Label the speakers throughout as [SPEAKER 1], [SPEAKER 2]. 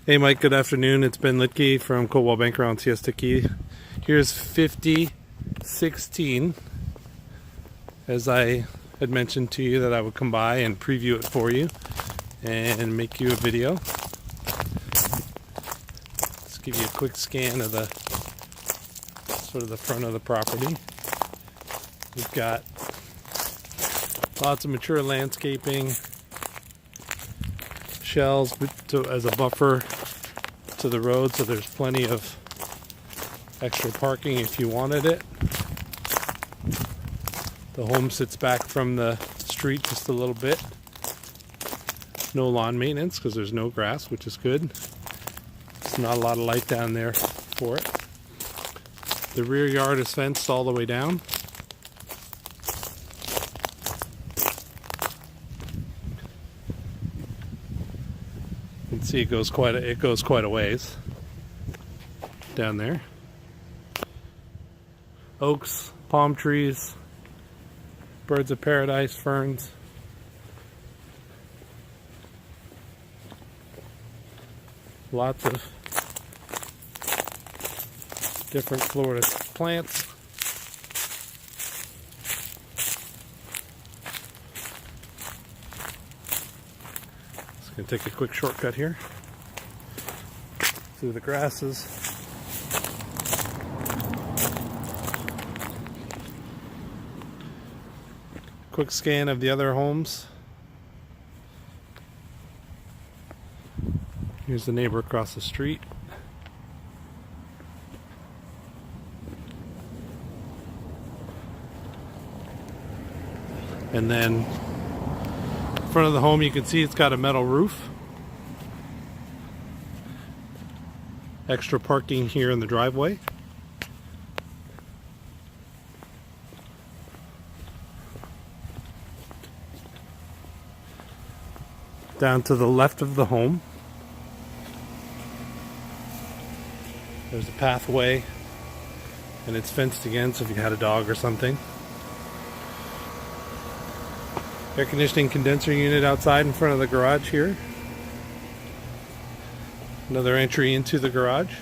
[SPEAKER 1] Hey Mike, good afternoon. It's Ben Litke from Coldwell Banker on Siesta Key. Here's 5016. As I had mentioned to you that I would come by and preview it for you and make you a video. Let's give you a quick scan of the sort of the front of the property. We've got lots of mature landscaping, shells as a buffer to the road, so there's plenty of extra parking if you wanted it. The home sits back from the street just a little bit. No lawn maintenance because there's no grass, which is good. There's not a lot of light down there for it. The rear yard is fenced all the way down. You can see it goes quite a ways down there. Oaks, palm trees, birds of paradise, ferns. Lots of different Florida plants. Just gonna take a quick shortcut here through the grasses. Quick scan of the other homes. Here's the neighbor across the street. And then in front of the home you can see it's got a metal roof. Extra parking here in the driveway. Down to the left of the home, there's a pathway, and it's fenced again, so if you had a dog or something. Air conditioning condenser unit outside in front of the garage here. Another entry into the garage.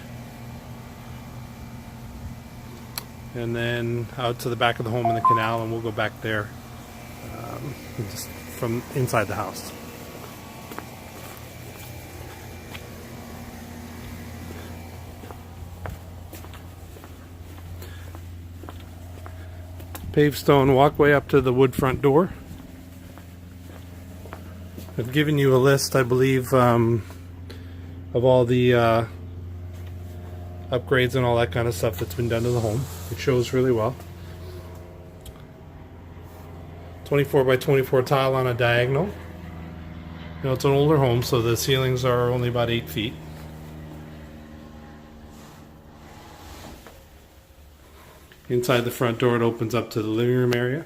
[SPEAKER 1] And then out to the back of the home in the canal, and we'll go back there just from inside the house. Paved stone walkway up to the wood front door. I've given you a list, I believe, of all the upgrades and all that kind of stuff that's been done to the home. It shows really well. 24 by 24 tile on a diagonal. You know, it's an older home, so the ceilings are only about 8 feet. Inside the front door, it opens up to the living room area.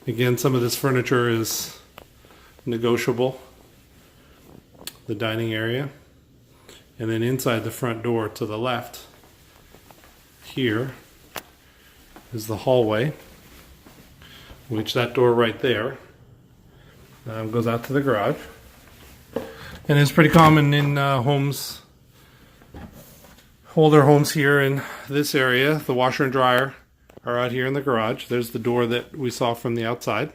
[SPEAKER 1] Again, some of this furniture is negotiable. The dining area. And then inside the front door to the left, here is the hallway, which that door right there goes out to the garage. And it's pretty common in homes, older homes here in this area. The washer and dryer are out here in the garage. There's the door that we saw from the outside.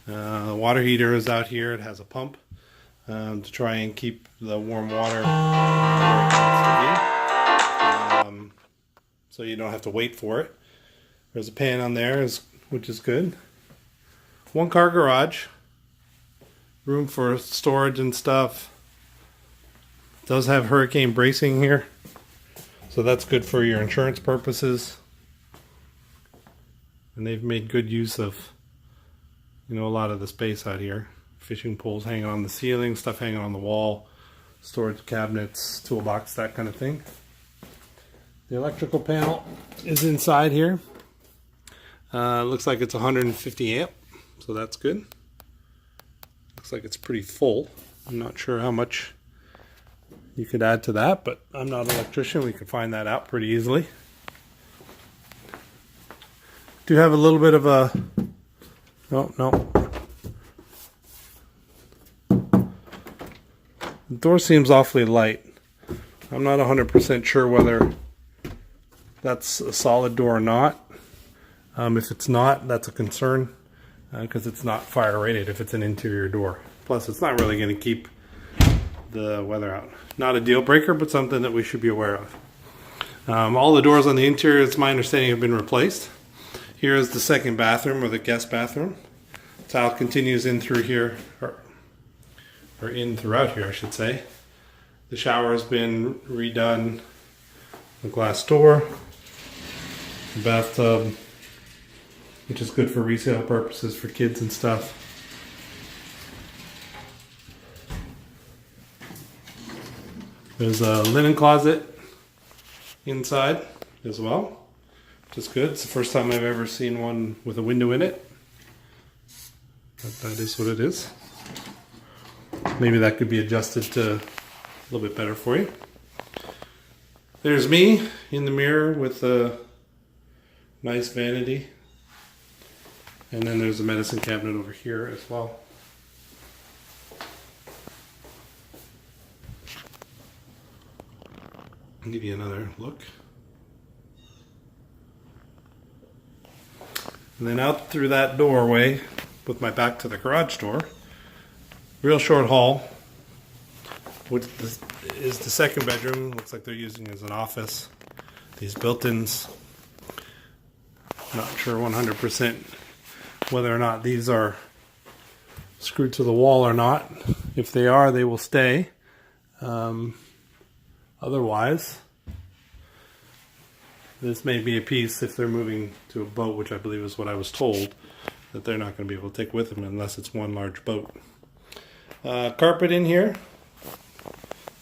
[SPEAKER 1] The water heater is out here. It has a pump to try and keep the warm water where it needs to be. So you don't have to wait for it. There's a pan on there, which is good. 1-car garage. Room for storage and stuff. It does have hurricane bracing here, so that's good for your insurance purposes. And they've made good use of, you know, a lot of the space out here. Fishing poles hanging on the ceiling, stuff hanging on the wall, storage cabinets, toolbox, that kind of thing. The electrical panel is inside here. Looks like it's 150 amp, so that's good. Looks like it's pretty full. I'm not sure how much you could add to that, but I'm not an electrician. We could find that out pretty easily. Do have a little bit of a... No. The door seems awfully light. I'm not 100% sure whether that's a solid door or not. If it's not, that's a concern because it's not fire rated if it's an interior door. Plus, it's not really going to keep the weather out. Not a deal breaker, but something that we should be aware of. All the doors on the interior, it's my understanding, have been replaced. Here is the second bathroom, or the guest bathroom. Tile continues in through here, or in throughout here, I should say. The shower has been redone. The glass door, the bathtub, which is good for resale purposes for kids and stuff. There's a linen closet inside as well, which is good. It's the first time I've ever seen one with a window in it. But that is what it is. Maybe that could be adjusted to a little bit better for you. There's me in the mirror with a nice vanity. And then there's a medicine cabinet over here as well. I'll give you another look. And then out through that doorway, with my back to the garage door, real short hall, which is the second bedroom. Looks like they're using it as an office. These built-ins, not sure 100% whether or not these are screwed to the wall or not. If they are, they will stay. Otherwise, this may be a piece if they're moving to a boat, which I believe is what I was told, that they're not going to be able to take with them unless it's one large boat. Carpet in here.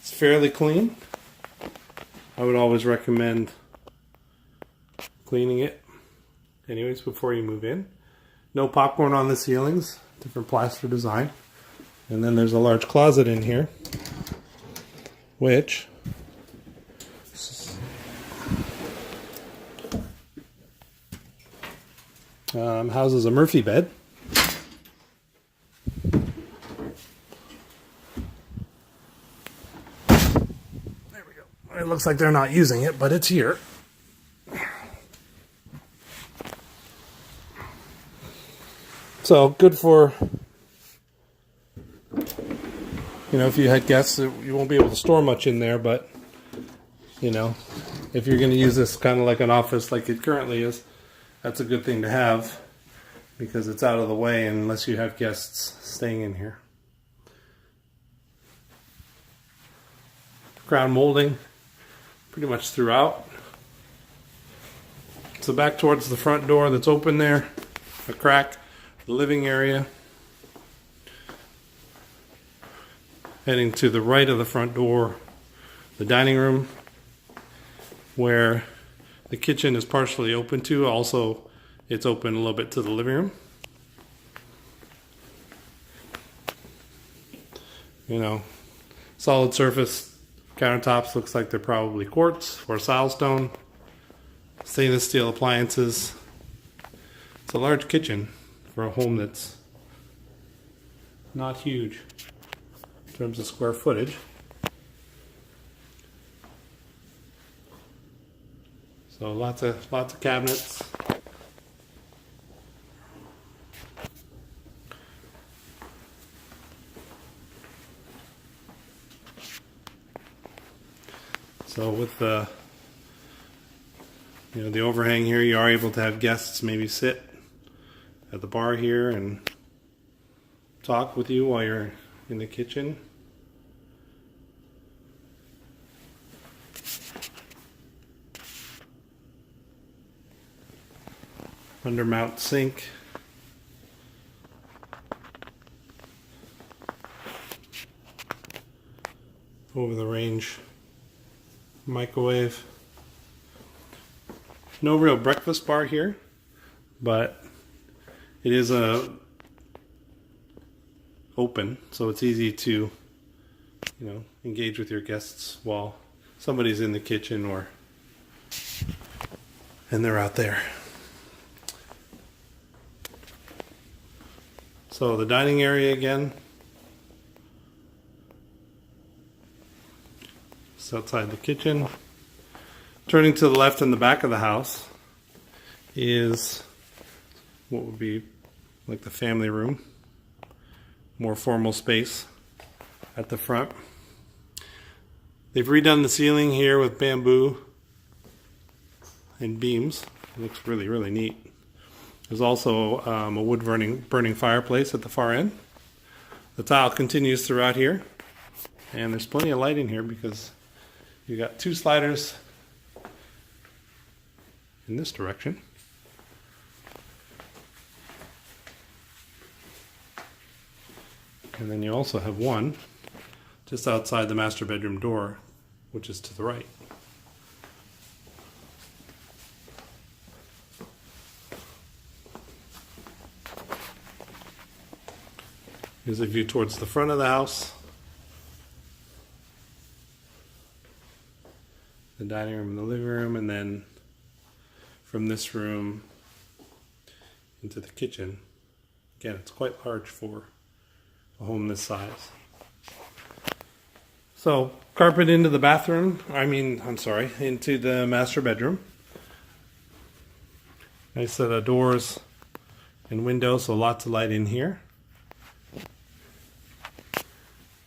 [SPEAKER 1] It's fairly clean. I would always recommend cleaning it anyways before you move in. No popcorn on the ceilings, different plaster design. And then there's a large closet in here, which houses a Murphy bed. There we go. It looks like they're not using it, but it's here. So good for, if you had guests, you won't be able to store much in there, but, if you're going to use this kind of like an office like it currently is, that's a good thing to have because it's out of the way unless you have guests staying in here. Crown molding pretty much throughout. So back towards the front door that's open there, a crack. The living area. Heading to the right of the front door, the dining room, where the kitchen is partially open to. Also, it's open a little bit to the living room. Solid surface countertops. Looks like they're probably quartz or silestone. Stainless steel appliances. It's a large kitchen for a home that's not huge in terms of square footage. So lots of cabinets. So with the the overhang here, you are able to have guests maybe sit at the bar here and talk with you while you're in the kitchen. Undermount sink. Over the range microwave. No real breakfast bar here, but it is open, so it's easy to engage with your guests while somebody's in the kitchen and they're out there. So the dining area again. Just outside the kitchen. Turning to the left in the back of the house is what would be like the family room. More formal space at the front. They've redone the ceiling here with bamboo and beams. It looks really, really neat. There's also a wood burning fireplace at the far end. The tile continues throughout here. And there's plenty of light in here because you got 2 sliders in this direction. And then you also have one just outside the master bedroom door, which is to the right. Here's a view towards the front of the house. The dining room and the living room, and then from this room into the kitchen. Again, it's quite large for a home this size. So, carpet into the bathroom, into the master bedroom. Nice set of doors and windows, so lots of light in here.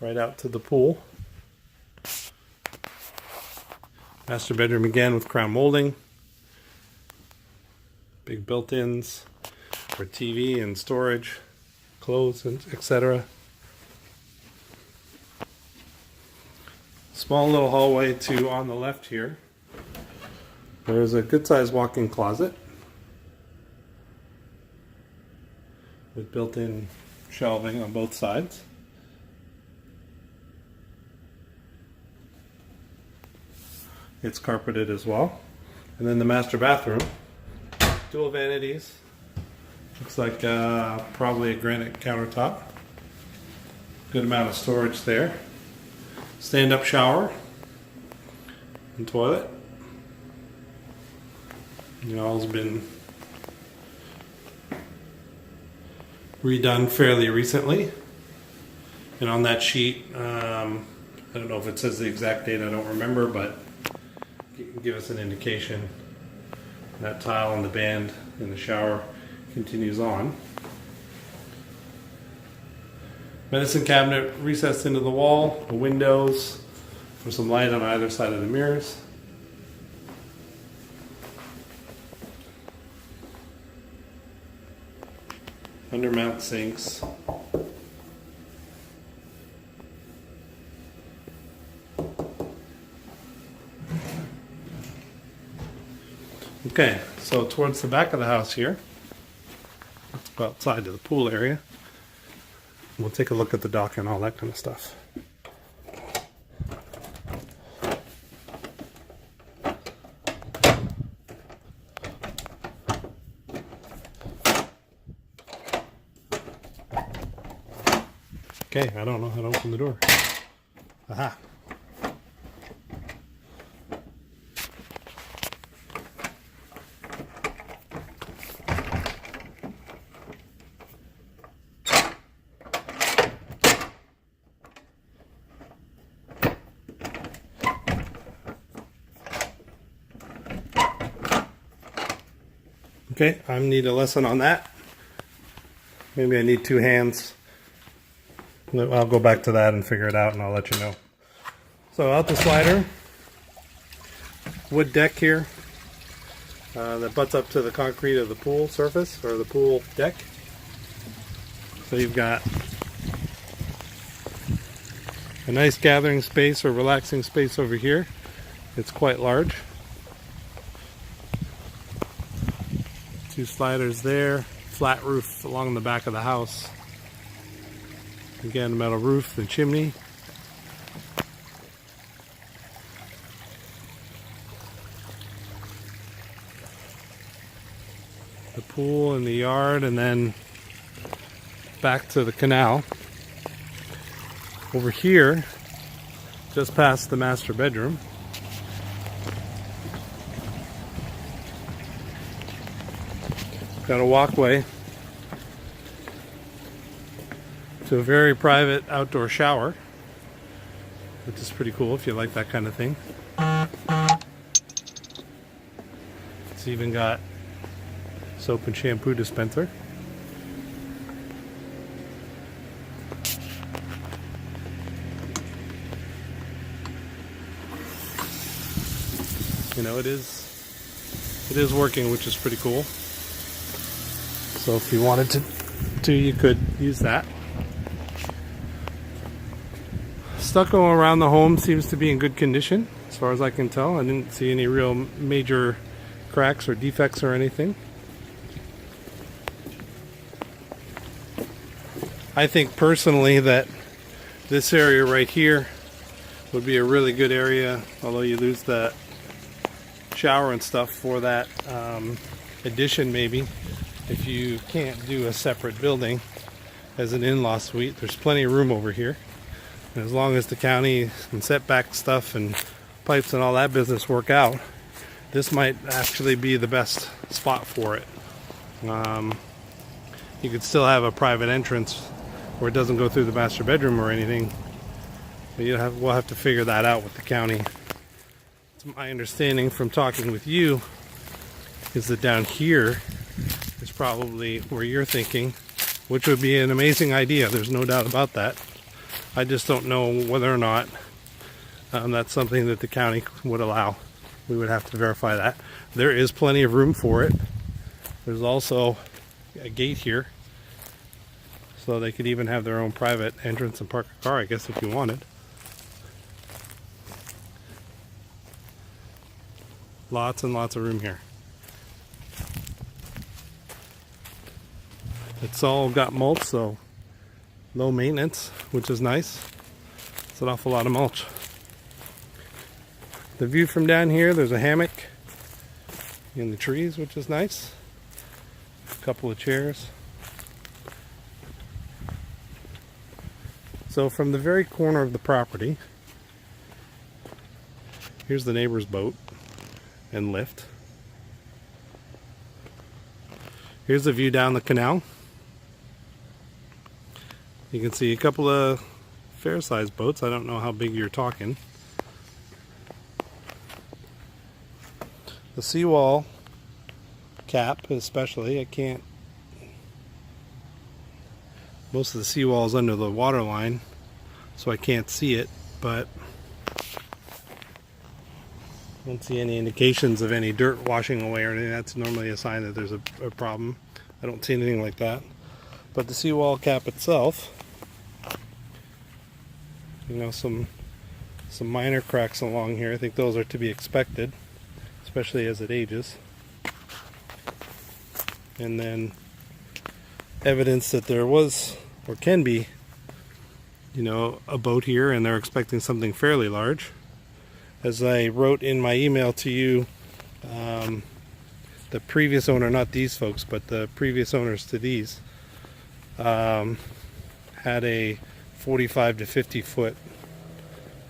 [SPEAKER 1] Right out to the pool. Master bedroom again with crown molding. Big built-ins for TV and storage, clothes, and etc. Small little hallway to on the left here. There's a good-sized walk-in closet with built-in shelving on both sides. It's carpeted as well. And then the master bathroom, dual vanities. Looks like probably a granite countertop. Good amount of storage there. Stand-up shower and toilet. All's been redone fairly recently. And on that sheet, I don't know if it says the exact date, I don't remember, but give us an indication. That tile on the band in the shower continues on. Medicine cabinet recessed into the wall, the windows for some light on either side of the mirrors. Undermount sinks. Okay, so towards the back of the house here, let's go outside to the pool area. We'll take a look at the dock and all that kind of stuff. Okay, I don't know how to open the door. Aha. Okay, I need a lesson on that. Maybe I need 2 hands. I'll go back to that and figure it out and I'll let you know. So out the slider, wood deck here that butts up to the concrete of the pool surface or the pool deck. So you've got a nice gathering space or relaxing space over here. It's quite large. 2 sliders there, flat roof along the back of the house. Again, metal roof and chimney. The pool and the yard, and then back to the canal. Over here, just past the master bedroom, got a walkway to a very private outdoor shower, which is pretty cool if you like that kind of thing. It's even got soap and shampoo dispenser. You know, it is working, which is pretty cool. So if you wanted to you could use that. Stucco around the home seems to be in good condition, as far as I can tell. I didn't see any real major cracks or defects or anything. I think personally that this area right here would be a really good area, although you lose that shower and stuff for that addition maybe. If you can't do a separate building as an in-law suite, there's plenty of room over here. And as long as the county and setback stuff and pipes and all that business work out, this might actually be the best spot for it. You could still have a private entrance where it doesn't go through the master bedroom or anything. But we'll have to figure that out with the county. It's my understanding from talking with you is that down here is probably where you're thinking, which would be an amazing idea. There's no doubt about that. I just don't know whether or not that's something that the county would allow. We would have to verify that. There is plenty of room for it. There's also a gate here, so they could even have their own private entrance and park a car, I guess, if you wanted. Lots and lots of room here. It's all got mulch, so low maintenance, which is nice. It's an awful lot of mulch. The view from down here, there's a hammock in the trees, which is nice. A couple of chairs. So from the very corner of the property, here's the neighbor's boat and lift. Here's the view down the canal. You can see a couple of fair-sized boats. I don't know how big you're talking. The seawall cap especially, most of the seawall is under the water line, so I can't see it, but I don't see any indications of any dirt washing away or anything. That's normally a sign that there's a problem. I don't see anything like that. But the seawall cap itself, you know, some minor cracks along here. I think those are to be expected, especially as it ages. And then evidence that there was, or can be, you know, a boat here, and they're expecting something fairly large. As I wrote in my email to you, the previous owner, not these folks, but the previous owners to these, had a 45 to 50 foot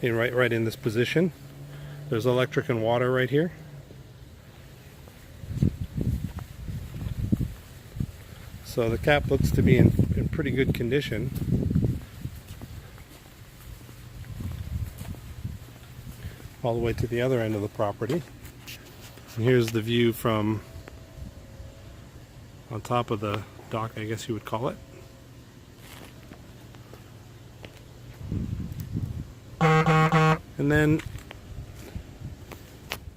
[SPEAKER 1] right in this position. There's electric and water right here. So the cap looks to be in pretty good condition. All the way to the other end of the property. And here's the view from on top of the dock, I guess you would call it. And then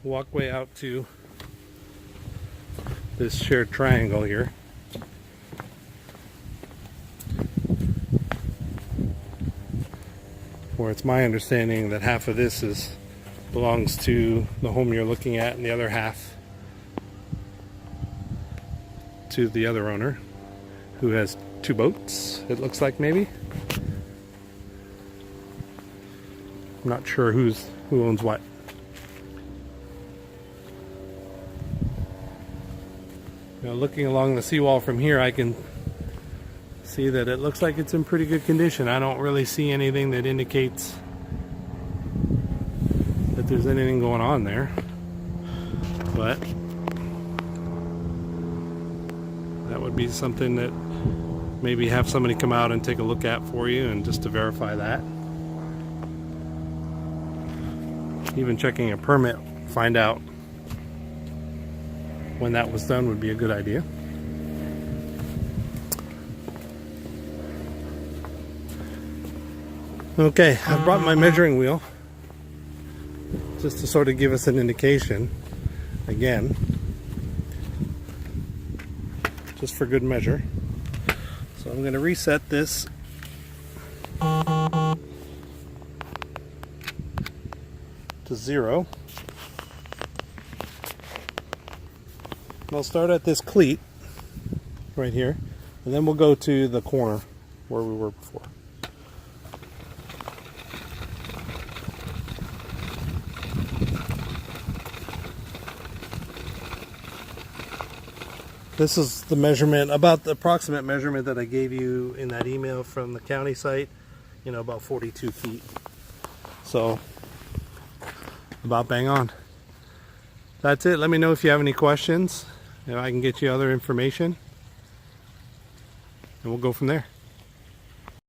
[SPEAKER 1] walkway out to this shared triangle here. Where it's my understanding that half of this belongs to the home you're looking at, and the other half to the other owner, who has two boats, it looks like, maybe. I'm not sure who owns what. Now, looking along the seawall from here, I can see that it looks like it's in pretty good condition. I don't really see anything that indicates that there's anything going on there, but that would be something that maybe have somebody come out and take a look at for you, and just to verify that. Even checking a permit, find out when that was done would be a good idea. Okay, I brought my measuring wheel just to sort of give us an indication again, just for good measure. So I'm going to reset this to 0. And I'll start at this cleat right here, and then we'll go to the corner where we were before. This is the measurement, about the approximate measurement that I gave you in that email from the county site, you know, about 42 feet. So, about bang on. That's it. Let me know if you have any questions, and I can get you other information, and we'll go from there.